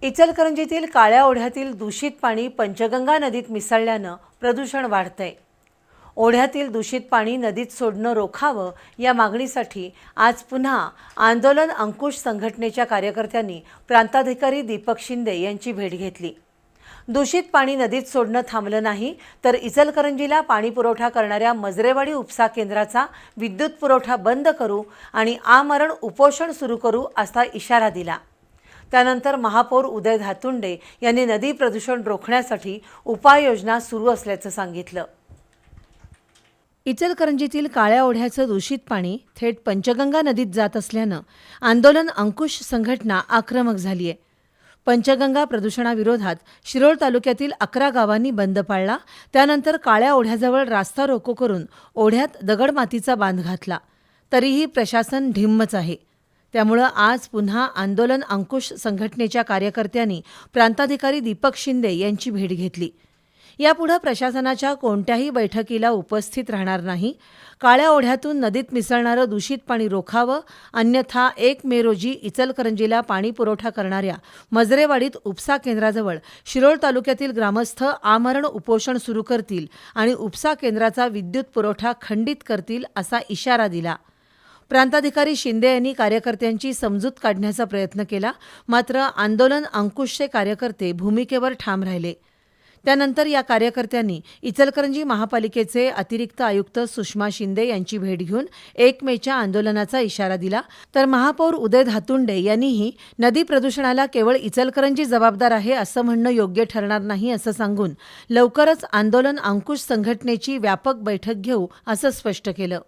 इचलकरंजीतील काळ्या ओढ्यातील दूषित पाणी पंचगंगा नदीत मिसळल्यानं प्रदूषण वाढतंय। ओढ्यातील दूषित पाणी नदीत सोडणं रोखावं या मागणीसाठी आज पुन्हा आंदोलन अंकुश संघटनेच्या कार्यकर्त्यांनी प्रांताधिकारी दीपक शिंदे यांची भेट घेतली। दूषित पाणी नदीत सोडणं थांबलं नाही तर इचलकरंजीला पाणी पुरवठा करणाऱ्या मजरेवाडी उपसा केंद्राचा विद्युत पुरवठा बंद करू आणि आमरण उपोषण सुरू करू असा इशारा दिला। त्यानंतर महापौर उदय धातुंडे यांनी नदी प्रदूषण रोखण्यासाठी उपाययोजना सुरू असल्याचं सांगितलं। इचलकरंजीतील काळ्या ओढ्याचं दूषित पाणी थेट पंचगंगा नदीत जात असल्यानं आंदोलन अंकुश संघटना आक्रमक झाली आहे। पंचगंगा प्रदूषणाविरोधात शिरोळ तालुक्यातील 11 गावांनी बंद पाळला। त्यानंतर काळ्या ओढ्याजवळ रास्ता रोको करून ओढ्यात दगडमातीचा बांध घातला। तरीही प्रशासन ढिम्मच आहे। त्यामुळे आज पुन्हा आंदोलन अंकुश संघटनेच्या कार्यकर्त्यांनी प्रांताधिकारी दीपक शिंदे यांची भेट घेतली। यापुढे प्रशासनाच्या कोणत्याही बैठकीला उपस्थित राहणार नाही। काळ्या ओढ्यातून नदीत मिसळणारं दूषित पाणी रोखावं, अन्यथा 1 मे रोजी इचलकरंजीला पाणी पुरवठा करणाऱ्या मजरेवाडीत उपसा केंद्राजवळ शिरोळ तालुक्यातील ग्रामस्थ आमरण उपोषण सुरू करतील आणि उपसा केंद्राचा विद्युत पुरवठा खंडित करतील असा इशारा दिला। प्रांताधिकारी शिंदे यांनी कार्यकर्त्यांची समजूत काढण्याचा प्रयत्न केला, मात्र आंदोलन अंकुशचे कार्यकर्ते भूमिकेवर ठाम राहिले। त्यानंतर या कार्यकर्त्यांनी इचलकरंजी महापालिकेचे अतिरिक्त आयुक्त सुषमा शिंदे यांची भेट घेऊन 1 मेच्या आंदोलनाचा इशारा दिला। तर महापौर उदय धातुंडे यांनीही नदी प्रदूषणाला केवळ इचलकरंजी जबाबदार आहे असं म्हणणं योग्य ठरणार नाही असं सांगून लवकरच आंदोलन अंकुश संघटनेची व्यापक बैठक घेऊ असं स्पष्ट केलं।